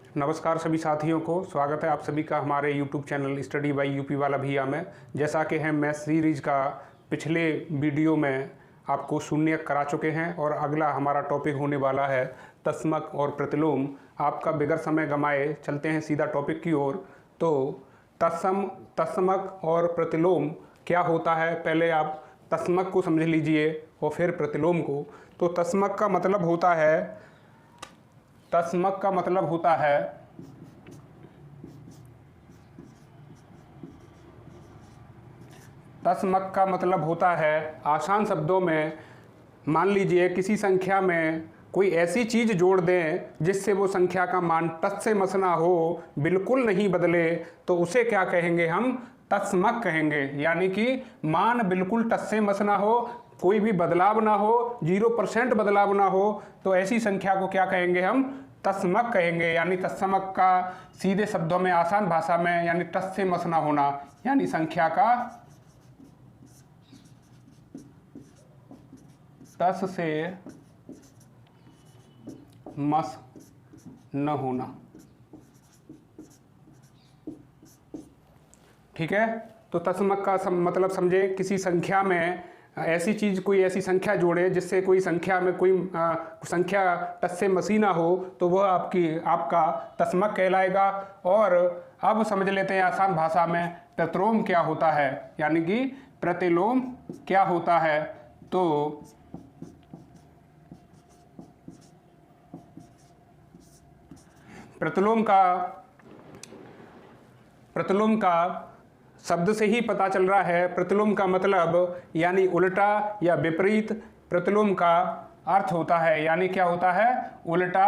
नमस्कार सभी साथियों को, स्वागत है आप सभी का हमारे YouTube channel study bye UP वाला भैया में। जैसा कि हम मैथ सीरीज का पिछले वीडियो में आपको शून्य करा चुके हैं और अगला हमारा टॉपिक होने वाला है तस्मक और प्रतिलोम। आपका बगैर समय गंवाए चलते हैं सीधा टॉपिक की ओर। तो तस्मक और प्रतिलोम क्या होता है, पहले आप तस्मक को समझ लीजिए और फिर प्रतिलोम को। तो तस्मक का मतलब होता है आसान शब्दों में, मान लीजिए किसी संख्या में कोई ऐसी चीज़ जोड़ दें जिससे वो संख्या का मान टस से मस ना हो, बिल्कुल नहीं बदले, तो उसे क्या कहेंगे, हम तस्मक कहेंगे। यानी कि मान बिल्कुल टस से मस ना हो, कोई भी बदलाव ना हो, 0% बदलाव ना हो, तो ऐसी संख्या को क्या कहेंगे, हम तस्मक कहेंगे। यानी तस्मक का सीधे शब्दों में, आसान भाषा में, यानी टस से मस ना होना, यानी संख्या का टस से मस न होना। ठीक है, तो तस्मक का मतलब समझे, किसी संख्या में ऐसी चीज़, कोई ऐसी संख्या जोड़े जिससे कोई संख्या में कोई संख्या टस से मसी ना हो, तो वह आपका तस्मक कहलाएगा। और अब समझ लेते हैं आसान भाषा में प्रतिलोम क्या होता है, यानी कि प्रतिलोम क्या होता है। तो प्रतिलोम का शब्द से ही पता चल रहा है। प्रतिलोम का मतलब यानी उल्टा या विपरीत। प्रतिलोम का अर्थ होता है, यानी क्या होता है, उल्टा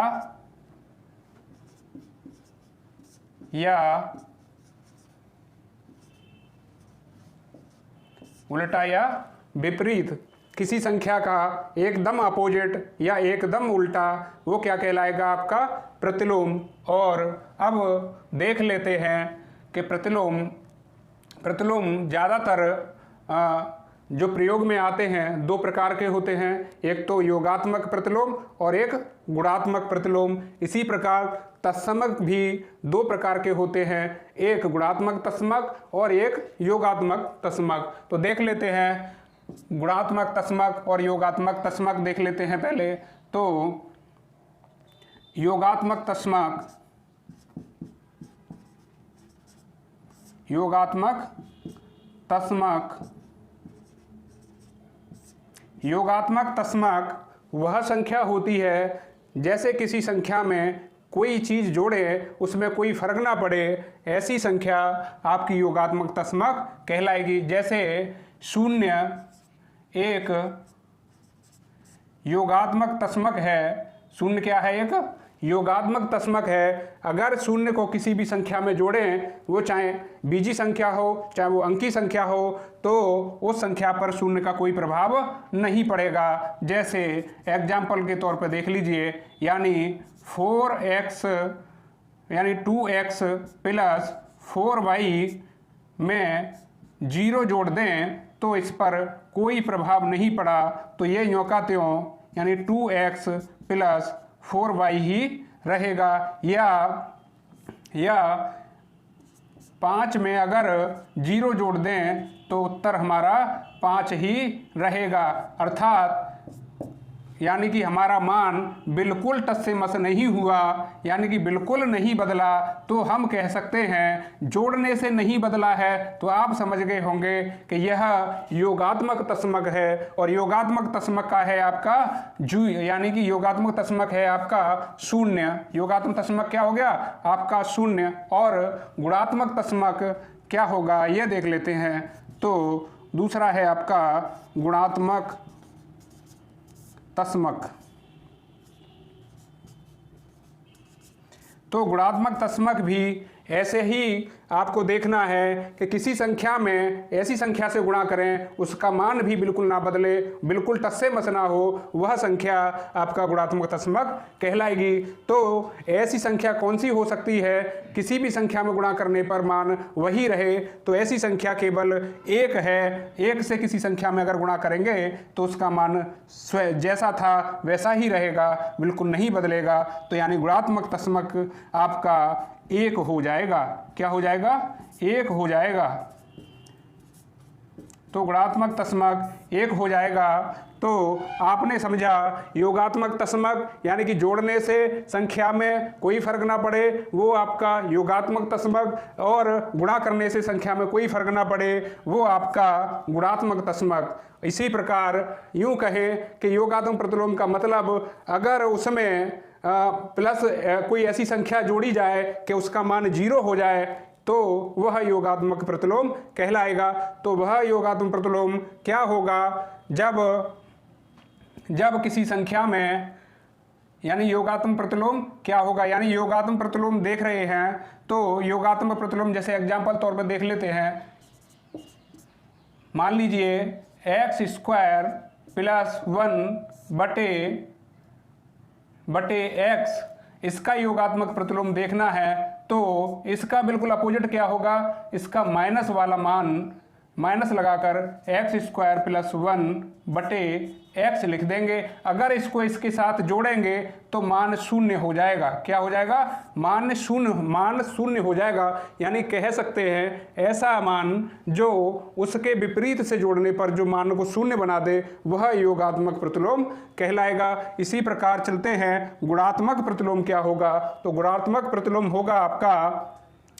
या विपरीत। किसी संख्या का एकदम अपोजिट या एकदम उल्टा, वो क्या कहलाएगा, आपका प्रतिलोम। और अब देख लेते हैं कि प्रतिलोम ज़्यादातर जो प्रयोग में आते हैं दो प्रकार के होते हैं, एक तो योगात्मक प्रतिलोम और एक गुणात्मक प्रतिलोम। इसी प्रकार तस्मक भी दो प्रकार के होते हैं, एक गुणात्मक तस्मक और एक योगात्मक तस्मक। तो देख लेते हैं गुणात्मक तस्मक और योगात्मक तस्मक देख लेते हैं पहले। तो योगात्मक तस्मक वह संख्या होती है जैसे किसी संख्या में कोई चीज़ जोड़े उसमें कोई फर्क ना पड़े, ऐसी संख्या आपकी योगात्मक तस्मक कहलाएगी। जैसे 0 एक योगात्मक तस्मक है। 0 क्या है, एक योगात्मक तस्मक है। अगर 0 को किसी भी संख्या में जोड़ें, वो चाहे बीजी संख्या हो चाहे वो अंकी संख्या हो, तो उस संख्या पर 0 का कोई प्रभाव नहीं पड़ेगा। जैसे एग्जाम्पल के तौर पर देख लीजिए, यानी 2x प्लस 4y में 0 जोड़ दें तो इस पर कोई प्रभाव नहीं पड़ा, तो ये यों का त्यों यानी 2x प्लस 4y ही रहेगा। या 5 में अगर 0 जोड़ दें तो उत्तर हमारा 5 ही रहेगा। अर्थात यानी कि हमारा मान बिल्कुल टस से मस नहीं हुआ, यानी कि बिल्कुल नहीं बदला, तो हम कह सकते हैं जोड़ने से नहीं बदला है। तो आप समझ गए होंगे कि यह योगात्मक तस्मक है। और योगात्मक तस्मक का है आपका यानी कि योगात्मक तस्मक है आपका 0। योगात्मक तस्मक क्या हो गया, आपका 0। और गुणात्मक तस्मक क्या होगा, ये देख लेते हैं। तो दूसरा है आपका गुणात्मक तस्मक। तो गुणात्मक तस्मक भी ऐसे ही आपको देखना है कि किसी संख्या में ऐसी संख्या से गुणा करें उसका मान भी बिल्कुल ना बदले, बिल्कुल टस्से मस ना हो, वह संख्या आपका गुणात्मक तस्मक कहलाएगी। तो ऐसी संख्या कौन सी हो सकती है, किसी भी संख्या में गुणा करने पर मान वही रहे, तो ऐसी संख्या केवल एक है। एक से किसी संख्या में अगर गुणा करेंगे तो उसका मान जैसा था वैसा ही रहेगा, बिल्कुल नहीं बदलेगा। तो यानी गुणात्मक तस्मक आपका एक हो जाएगा। क्या हो जाएगा? एक हो जाएगा। तो गुणात्मक तस्मक एक हो जाएगा। तो आपने समझा योगात्मक तस्मक यानी कि जोड़ने से संख्या में कोई फर्क ना पड़े वो आपका योगात्मक तस्मक, और गुणा करने से संख्या में कोई फर्क ना पड़े वो आपका गुणात्मक तस्मक। इसी प्रकार यूं कहें कि योगात्मक प्रतिलोम का मतलब अगर उसमें प्लस कोई ऐसी संख्या जोड़ी जाए कि उसका मान 0 हो जाए तो वह योगात्मक प्रतिलोम कहलाएगा। तो वह योगात्मक प्रतिलोम क्या होगा? जब किसी संख्या में, यानी योगात्मक प्रतिलोम क्या होगा, यानी योगात्मक प्रतिलोम देख रहे हैं तो योगात्मक प्रतिलोम जैसे एग्जाम्पल तौर पर देख लेते हैं। मान लीजिए एक्स स्क्वायर प्लस 1 बटे एक्स, इसका योगात्मक प्रतिलोम देखना है तो इसका बिल्कुल अपोजिट क्या होगा? इसका माइनस वाला मान माइनस लगाकर एक्स स्क्वायर प्लस 1 बटे एक्स लिख देंगे। अगर इसको इसके साथ जोड़ेंगे तो मान शून्य हो जाएगा। क्या हो जाएगा? मान शून्य हो जाएगा। यानी कह सकते हैं ऐसा मान जो उसके विपरीत से जोड़ने पर जो मान को शून्य बना दे वह योगात्मक प्रतिलोम कहलाएगा। इसी प्रकार चलते हैं गुणात्मक प्रतिलोम क्या होगा? तो गुणात्मक प्रतिलोम होगा आपका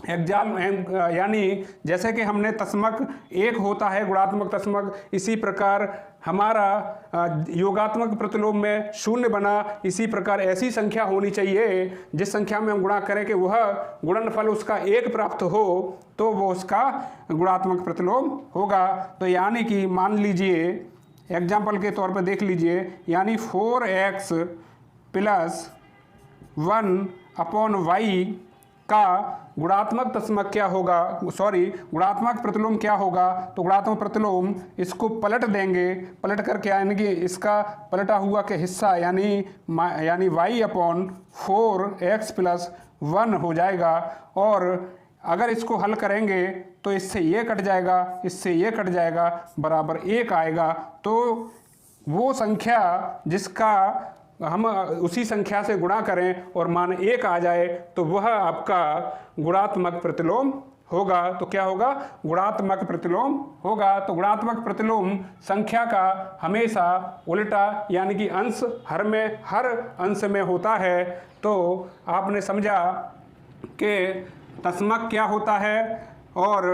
यानी जैसे कि हमने तस्मक एक होता है गुणात्मक तस्मक, इसी प्रकार हमारा योगात्मक प्रतिलोम में शून्य बना। इसी प्रकार ऐसी संख्या होनी चाहिए जिस संख्या में हम गुणा करें कि वह गुणनफल उसका एक प्राप्त हो, तो वो उसका गुणात्मक प्रतिलोम होगा। तो यानी कि मान लीजिए एग्जाम्पल के तौर पर देख लीजिए, यानी 4x प्लस 1/y का गुणात्मक तस्मक क्या होगा, गुणात्मक प्रतिलोम क्या होगा? तो गुणात्मक प्रतिलोम इसको पलट देंगे, पलट करके यानी कि इसका पलटा हुआ के हिस्सा यानी y/4x प्लस 1 हो जाएगा। और अगर इसको हल करेंगे तो इससे ये कट जाएगा, इससे ये कट जाएगा, बराबर 1 आएगा। तो वो संख्या जिसका हम उसी संख्या से गुणा करें और मान 1 आ जाए तो वह आपका गुणात्मक प्रतिलोम होगा। तो क्या होगा? गुणात्मक प्रतिलोम होगा। तो गुणात्मक प्रतिलोम संख्या का हमेशा उल्टा यानी कि अंश हर अंश में होता है। तो आपने समझा कि तस्मक क्या होता है और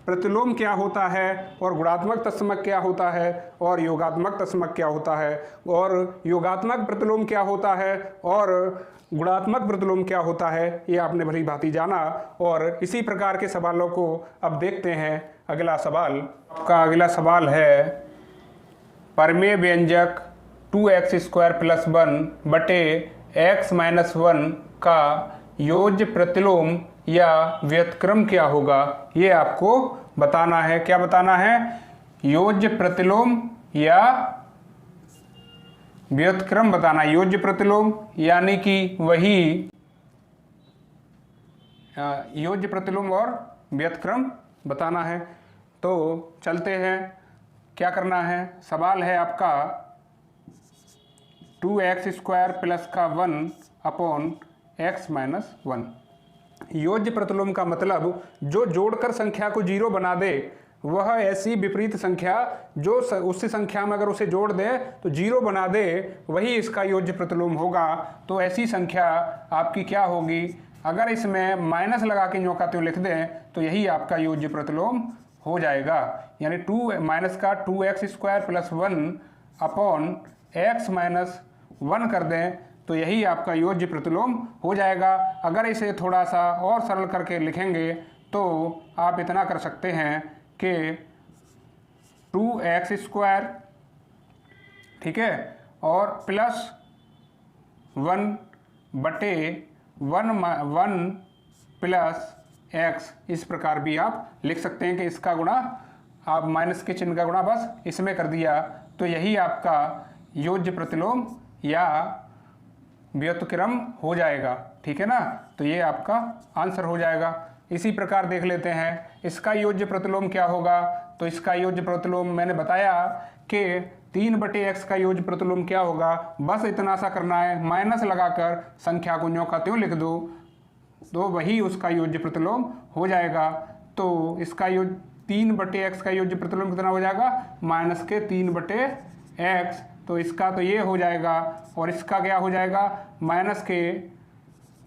प्रतिलोम क्या होता है और गुणात्मक तस्मक क्या होता है और योगात्मक तस्मक क्या होता है और योगात्मक प्रतिलोम क्या होता है और गुणात्मक प्रतिलोम क्या होता है, ये आपने भली भांति जाना। और इसी प्रकार के सवालों को अब देखते हैं। अगला सवाल आपका अगला सवाल है परमेय व्यंजक 2x² प्लस 1 बटे x माइनस 1 का योज्य प्रतिलोम या व्युत्क्रम क्या होगा, ये आपको बताना है। क्या बताना है? योज्य प्रतिलोम या व्युत्क्रम बताना। योज्य प्रतिलोम यानी कि वही योज्य प्रतिलोम और व्युत्क्रम बताना है। तो चलते हैं, क्या करना है? सवाल है आपका 2x² प्लस का 1/x माइनस 1। योज्य प्रतिलोम का मतलब जो जोड़कर संख्या को 0 बना दे वह ऐसी विपरीत संख्या जो उसी संख्या में अगर उसे जोड़ दे तो 0 बना दे, वही इसका योज्य प्रतिलोम होगा। तो ऐसी संख्या आपकी क्या होगी? अगर इसमें माइनस लगा के न्यों का त्यों लिख दें तो यही आपका योज्य प्रतिलोम हो जाएगा। यानी 2x² प्लस 1/x माइनस 1 कर दें तो यही आपका योज्य प्रतिलोम हो जाएगा। अगर इसे थोड़ा सा और सरल करके लिखेंगे तो आप इतना कर सकते हैं कि 2x², ठीक है, और प्लस 1 बटे 1 प्लस एक्स, इस प्रकार भी आप लिख सकते हैं कि इसका गुणा आप माइनस के चिन्ह का गुणा बस इसमें कर दिया, तो यही आपका योज्य प्रतिलोम या व्युत्क्रम हो जाएगा। ठीक है ना, तो ये आपका आंसर हो जाएगा। इसी प्रकार देख लेते हैं इसका योज्य प्रतिलोम क्या होगा। तो इसका योज्य प्रतिलोम मैंने बताया कि 3/x का योज्य प्रतिलोम क्या होगा, बस इतना सा करना है, माइनस लगाकर संख्या को ज्यों का त्यों लिख दो, तो वही उसका योज्य प्रतिलोम हो जाएगा। तो इसका 3/x का योज्य प्रतिलोम कितना हो जाएगा, माइनस के 3/x, तो इसका तो ये हो जाएगा, और इसका क्या हो जाएगा, माइनस के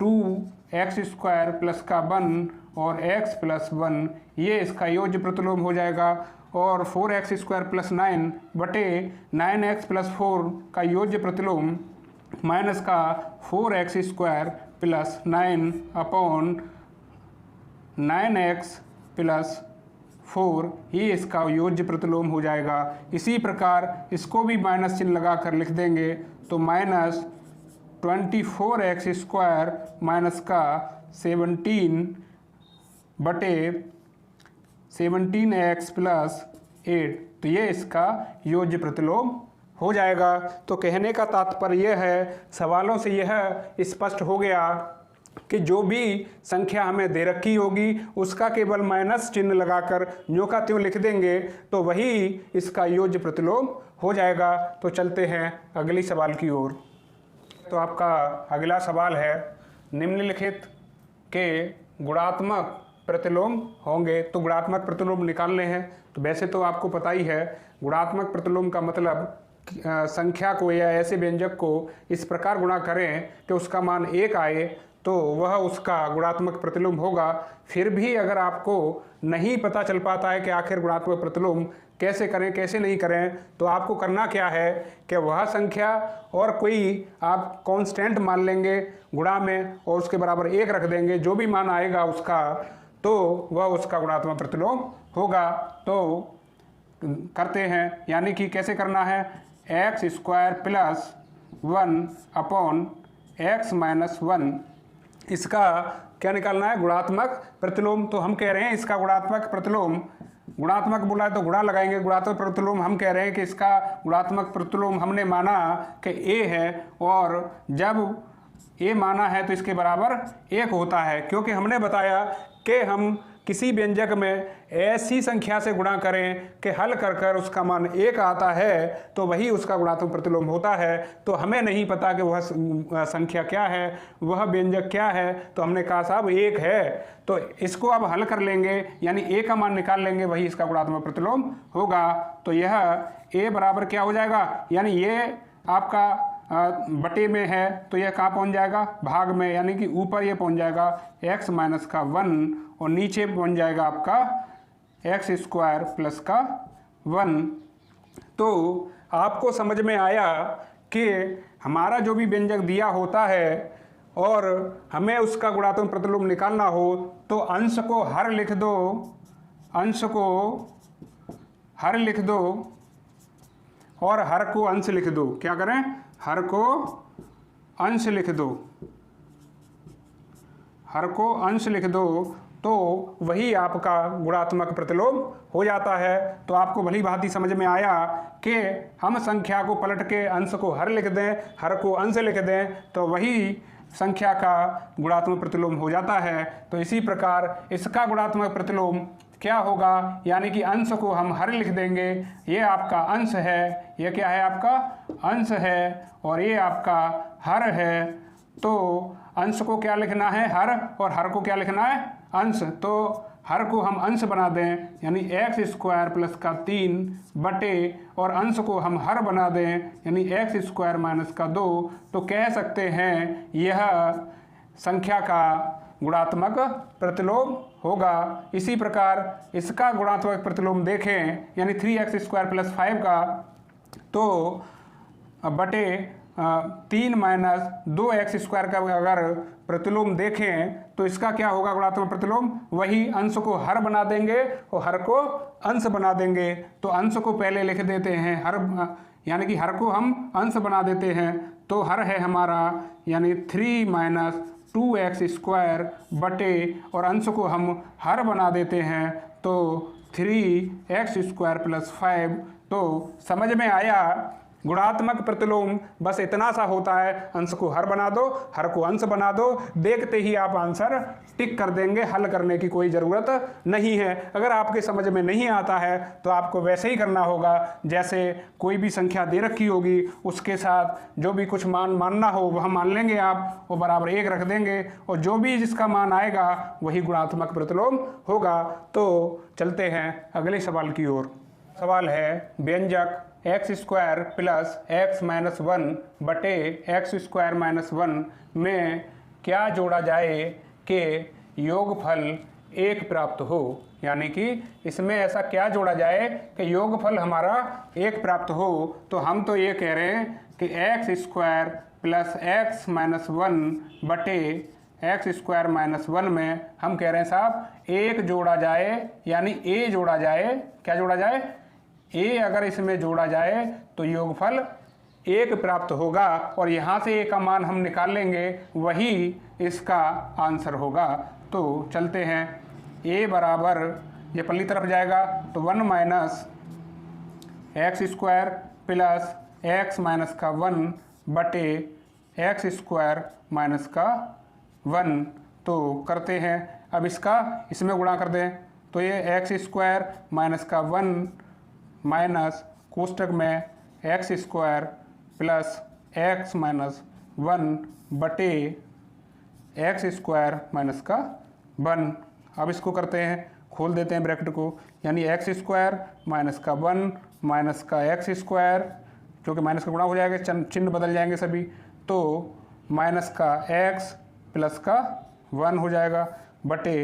2x² प्लस का 1 और x प्लस 1, ये इसका योज्य प्रतिलोम हो जाएगा। और 4x² प्लस 9 बटे 9x प्लस 4 का योज्य प्रतिलोम माइनस का 4x² plus 9 upon 9x plus 4, ये इसका योज्य प्रतिलोम हो जाएगा। इसी प्रकार इसको भी माइनस चिन्ह लगा कर लिख देंगे, तो माइनस 24x² माइनस का 17 बटे 17x प्लस 8, तो ये इसका योज्य प्रतिलोम हो जाएगा। तो कहने का तात्पर्य यह है, सवालों से यह स्पष्ट हो गया कि जो भी संख्या हमें दे रखी होगी उसका केवल माइनस चिन्ह लगाकर ज्यों का त्यों लिख देंगे, तो वही इसका योज्य प्रतिलोम हो जाएगा। तो चलते हैं अगली सवाल की ओर। तो आपका अगला सवाल है, निम्नलिखित के गुणात्मक प्रतिलोम होंगे। तो गुणात्मक प्रतिलोम निकालने हैं। तो वैसे तो आपको पता ही है, गुणात्मक प्रतिलोम का मतलब संख्या को या ऐसे व्यंजक को इस प्रकार गुणा करें कि उसका मान 1 आए, तो वह उसका गुणात्मक प्रतिलोम होगा। फिर भी अगर आपको नहीं पता चल पाता है कि आखिर गुणात्मक प्रतिलोम कैसे करें कैसे नहीं करें, तो आपको करना क्या है कि वह संख्या और कोई आप कांस्टेंट मान लेंगे गुणा में और उसके बराबर 1 रख देंगे, जो भी मान आएगा उसका, तो वह उसका गुणात्मक प्रतिलोम होगा। तो करते हैं, यानी कि कैसे करना है, x² plus 1 upon x minus 1, इसका क्या निकालना है, गुणात्मक प्रतिलोम। तो हम कह रहे हैं इसका गुणात्मक प्रतिलोम, गुणात्मक बोला है तो गुणा लगाएंगे, गुणात्मक प्रतिलोम हम कह रहे हैं कि इसका गुणात्मक प्रतिलोम हमने माना कि a है, और जब a माना है तो इसके बराबर 1 होता है, क्योंकि हमने बताया कि हम किसी व्यंजक में ऐसी संख्या से गुणा करें कि हल कर कर उसका मान 1 आता है, तो वही उसका गुणात्मक प्रतिलोम होता है। तो हमें नहीं पता कि वह संख्या क्या है, वह व्यंजक क्या है, तो हमने कहा साहब 1 है, तो इसको अब हल कर लेंगे, यानी a का मान निकाल लेंगे, वही इसका गुणात्मक प्रतिलोम होगा। तो यह a बराबर क्या हो जाएगा, यानी ये आपका बटे में है तो यह कहाँ पहुँच जाएगा, भाग में, यानी कि ऊपर ये पहुँच जाएगा x माइनस का 1 और नीचे पहुँच जाएगा आपका x² प्लस का 1। तो आपको समझ में आया कि हमारा जो भी व्यंजक दिया होता है और हमें उसका गुणात्मक प्रतिलोम निकालना हो, तो अंश को हर लिख दो, अंश को हर लिख दो और हर को अंश लिख दो। क्या करें, हर को अंश लिख दो, हर को अंश लिख दो, तो वही आपका गुणात्मक प्रतिलोम हो जाता है। तो आपको भली भांति समझ में आया कि हम संख्या को पलट के अंश को हर लिख दें, हर को अंश लिख दें, तो वही संख्या का गुणात्मक प्रतिलोम हो जाता है। तो इसी प्रकार इसका गुणात्मक प्रतिलोम क्या होगा, यानी कि अंश को हम हर लिख देंगे, ये आपका अंश है, ये क्या है, आपका अंश है, और ये आपका हर है। तो अंश को क्या लिखना है, हर, और हर को क्या लिखना है, अंश। तो हर को हम अंश बना दें, यानी x² प्लस का 3 बटे, और अंश को हम हर बना दें, यानी x² माइनस का 2, तो कह सकते हैं यह संख्या का गुणात्मक प्रतिलोम होगा। इसी प्रकार इसका गुणात्मक प्रतिलोम देखें, यानी 3x² प्लस 5 का, तो बटे 3 माइनस 2x² का अगर प्रतिलोम देखें, तो इसका क्या होगा गुणात्मक प्रतिलोम, वही अंश को हर बना देंगे और हर को अंश बना देंगे। तो अंश को पहले लिख देते हैं हर, यानी कि हर को हम अंश बना देते हैं, तो हर है हमारा, यानी 3 माइनस 2x² बटे, और अंश को हम हर बना देते हैं तो 3x² + 5। तो समझ में आया, गुणात्मक प्रतिलोम बस इतना सा होता है, अंश को हर बना दो, हर को अंश बना दो, देखते ही आप आंसर टिक कर देंगे, हल करने की कोई ज़रूरत नहीं है। अगर आपके समझ में नहीं आता है तो आपको वैसे ही करना होगा, जैसे कोई भी संख्या दे रखी होगी उसके साथ जो भी कुछ मान मानना हो वह मान लेंगे आप, वो बराबर 1 रख देंगे, और जो भी जिसका मान आएगा वही गुणात्मक प्रतिलोम होगा। तो चलते हैं अगले सवाल की ओर। सवाल है, व्यंजक x² + x - 1 बटे x² - 1 में क्या जोड़ा जाए कि योगफल 1 प्राप्त हो। यानी कि इसमें ऐसा क्या जोड़ा जाए कि योगफल हमारा 1 प्राप्त हो। तो हम तो ये कह रहे हैं कि x² + x - 1 बटे x² - 1 में हम कह रहे हैं साहब 1 जोड़ा जाए, यानी a जोड़ा जाए। क्या जोड़ा जाए? a अगर इसमें जोड़ा जाए तो योगफल 1 प्राप्त होगा, और यहाँ से a का मान हम निकाल लेंगे, वही इसका आंसर होगा। तो चलते हैं, a बराबर, ये पल्ली तरफ जाएगा तो 1 - x² + x - 1 बटे x² - 1। तो करते हैं, अब इसका इसमें गुणा कर दें तो ये x² - 1 माइनस कोष्टक में x² + x - 1 बटे x² - 1। अब इसको करते हैं, खोल देते हैं ब्रैकेट को, यानी x² - 1 माइनस का x², जो कि माइनस का गुणा हो जाएगा, चिन्ह बदल जाएंगे सभी, तो माइनस का x प्लस का 1 हो जाएगा बटे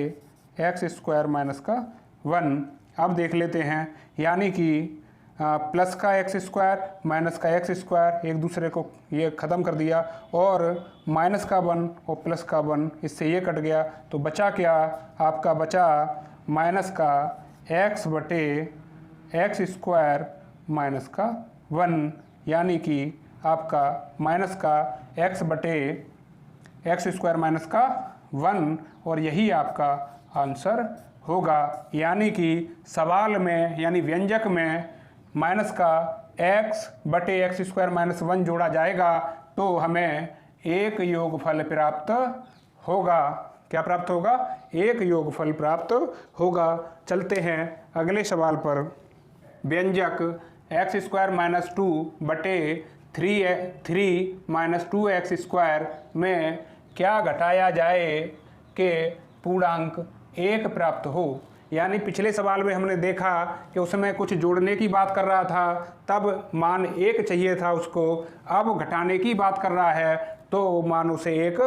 x² - 1। अब देख लेते हैं, यानी कि प्लस का x² माइनस का x² एक दूसरे को ये ख़त्म कर दिया, और माइनस का 1 और प्लस का 1, इससे ये कट गया, तो बचा क्या आपका? बचा माइनस का x बटे x² माइनस का 1, यानी कि आपका माइनस का x बटे x² माइनस का 1, और यही आपका आंसर होगा। यानी कि सवाल में, यानी व्यंजक में माइनस का x बटे x² - 1 जोड़ा जाएगा तो हमें एक योगफल प्राप्त होगा। क्या प्राप्त होगा? एक योगफल प्राप्त होगा। चलते हैं अगले सवाल पर। व्यंजक x² - 2 बटे 3 - 2x² में क्या घटाया जाए कि पूर्णांक 1 प्राप्त हो। यानी पिछले सवाल में हमने देखा कि उसमें कुछ जोड़ने की बात कर रहा था, तब मान 1 चाहिए था उसको, अब घटाने की बात कर रहा है तो मान उसे 1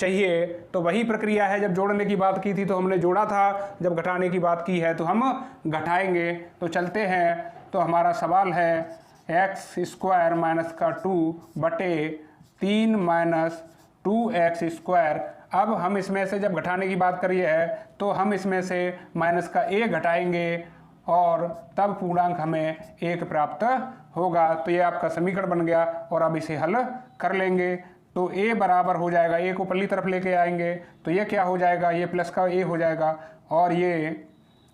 चाहिए। तो वही प्रक्रिया है, जब जोड़ने की बात की थी तो हमने जोड़ा था, जब घटाने की बात की है तो हम घटाएंगे। तो चलते हैं, तो हमारा सवाल है x² - 2 बटे 3 - 2x²। अब हम इसमें से जब घटाने की बात करी है तो हम इसमें से माइनस का a घटाएंगे और तब पूर्णांक हमें 1 प्राप्त होगा। तो ये आपका समीकरण बन गया, और अब इसे हल कर लेंगे तो a बराबर हो जाएगा, a को पल्ली तरफ लेके आएंगे तो ये क्या हो जाएगा? ये प्लस का a हो जाएगा, और ये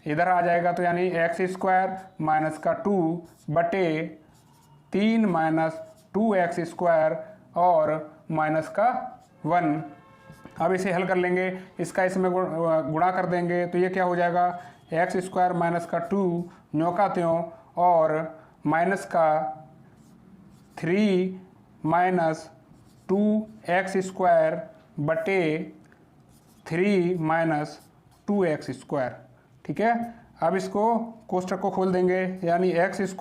इधर आ जाएगा, तो यानी x² - 2 बटे 3 - 2x² और माइनस का 1। अब इसे हल कर लेंगे, इसका इसमें गुणा कर देंगे तो ये क्या हो जाएगा? x² - 2 न्यों का त्यों, और माइनस का 3 - 2x² बटे 3 - 2x²। ठीक है, अब इसको कोष्टक को खोल देंगे, यानी x²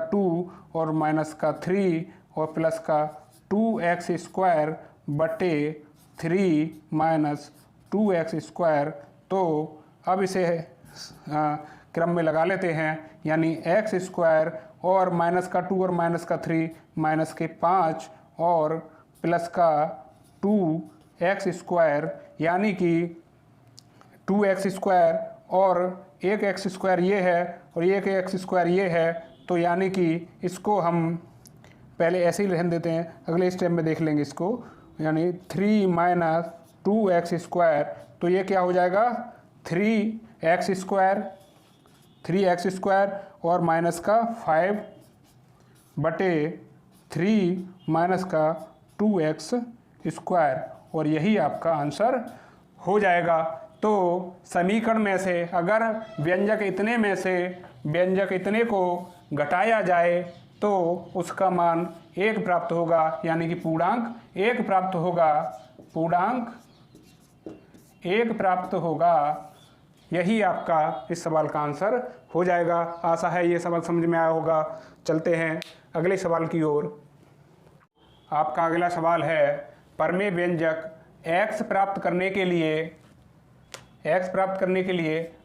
- 2 और माइनस का 3 और प्लस का 2x² बटे 3 - 2x²। तो अब इसे क्रम में लगा लेते हैं, यानी x² और माइनस का 2 और माइनस का 3 माइनस के 5 और प्लस का 2x², यानी कि 2x² और एक x² ये है और एक x² ये है। तो यानी कि इसको हम पहले ऐसे ही रहने देते हैं, अगले स्टेप में देख लेंगे इसको। यानी 3 माइनस 2x स्क्वायर, तो ये क्या हो जाएगा 3x स्क्वायर और माइनस का 5/3 माइनस का 2x स्क्वायर, और यही आपका आंसर हो जाएगा। तो समीकरण में से अगर व्यंजक इतने को घटाया जाए तो उसका मान 1 प्राप्त होगा, यानी कि पूर्णांक 1 प्राप्त होगा। यही आपका इस सवाल का आंसर हो जाएगा। आशा है ये सवाल समझ में आया होगा। चलते हैं अगले सवाल की ओर। आपका अगला सवाल है, परमेय व्यंजक x प्राप्त करने के लिए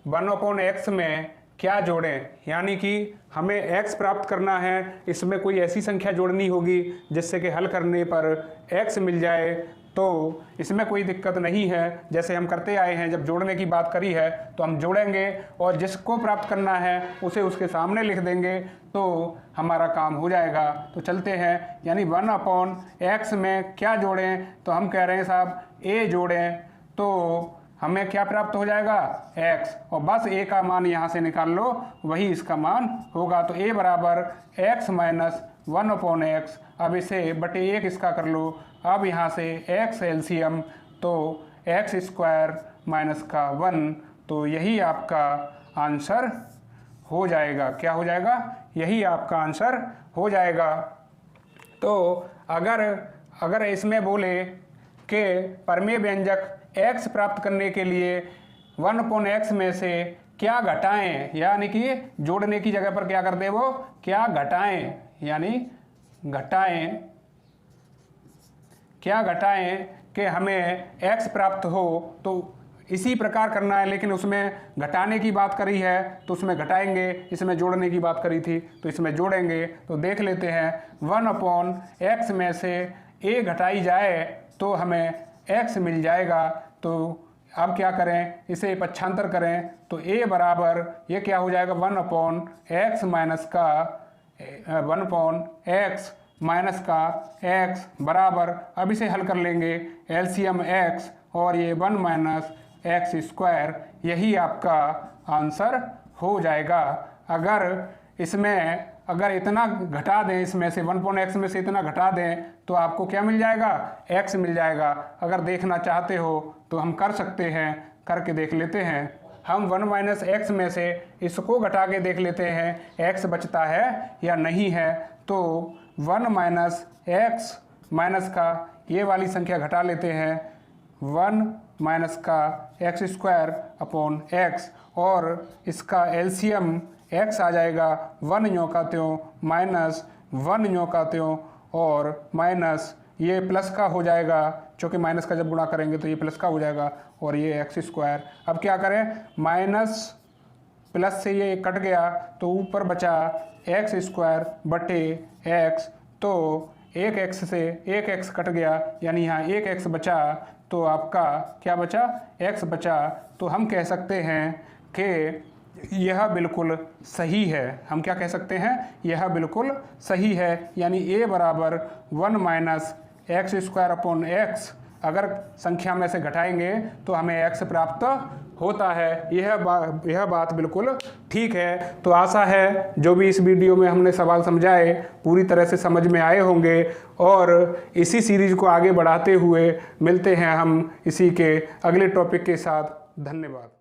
1/x में क्या जोड़ें, यानी कि हमें x प्राप्त करना है, इसमें कोई ऐसी संख्या जोड़नी होगी जिससे कि हल करने पर x मिल जाए। तो इसमें कोई दिक्कत नहीं है, जैसे हम करते आए हैं, जब जोड़ने की बात करी है तो हम जोड़ेंगे और जिसको प्राप्त करना है उसे उसके सामने लिख देंगे तो हमारा काम हो जाएगा। तो चलते हैं, यानी 1/x में क्या जोड़ें, तो हम कह रहे हैं साहब a जोड़ें, तो हमें क्या प्राप्त हो जाएगा x, और बस a का मान यहाँ से निकाल लो, वही इसका मान होगा। तो a बराबर x माइनस 1/x, अब इसे बटे 1 इसका कर लो। अब यहाँ से x एलसीएम, तो x स्क्वायर माइनस का 1, तो यही आपका आंसर हो जाएगा। क्या हो जाएगा, यही आपका आंसर हो जाएगा। तो अगर इसमें बोले कि परमेय व्यंजक x प्राप्त करने के लिए 1/x में से क्या घटाएं, यानी कि जोड़ने की जगह पर क्या कर दे, वो क्या घटाएं, यानी क्या घटाएं कि हमें x प्राप्त हो, तो इसी प्रकार करना है, लेकिन उसमें घटाने की बात करी है तो उसमें घटाएंगे, इसमें जोड़ने की बात करी थी तो इसमें जोड़ेंगे। तो देख लेते हैं, 1/x में से a घटाई जाए तो हमें x मिल जाएगा। तो अब क्या करें, इसे पक्षांतर करें, तो a बराबर ये क्या हो जाएगा 1/x माइनस का x बराबर, अब इसे हल कर लेंगे, एलसीएम x और ये 1 माइनस x स्क्वायर, यही आपका आंसर हो जाएगा। अगर इतना घटा दें, इसमें से 1/x में से इतना घटा दें तो आपको क्या मिल जाएगा, x मिल जाएगा। अगर देखना चाहते हो तो हम कर सकते हैं, करके देख लेते हैं। हम 1 - x में से इसको घटा के देख लेते हैं x बचता है या नहीं है। तो 1 - x माइनस का ये वाली संख्या घटा लेते हैं, 1 माइनस का x स्क्वायर अपॉन x, और इसका एलसीएम x आ जाएगा 1 यूँ का त्यों माइनस 1 यूँ का त्यों, और माइनस ये प्लस का हो जाएगा, क्योंकि माइनस का जब गुणा करेंगे तो ये प्लस का हो जाएगा, और ये x स्क्वायर। अब क्या करें, माइनस प्लस से ये कट गया तो ऊपर बचा x स्क्वायर बटे x, तो 1x से 1x कट गया, यानी यहाँ 1x बचा, तो आपका क्या बचा, x बचा। तो हम कह सकते हैं कि यह बिल्कुल सही है। हम क्या कह सकते हैं, यह बिल्कुल सही है, यानी a बराबर 1 minus x square upon x, अगर संख्या में से घटाएंगे तो हमें x प्राप्त होता है। यह बात बिल्कुल ठीक है। तो आशा है जो भी इस वीडियो में हमने सवाल समझाए पूरी तरह से समझ में आए होंगे, और इसी सीरीज को आगे बढ़ाते हुए मिलते हैं हम इसी के अगले टॉपिक के साथ। धन्यवाद।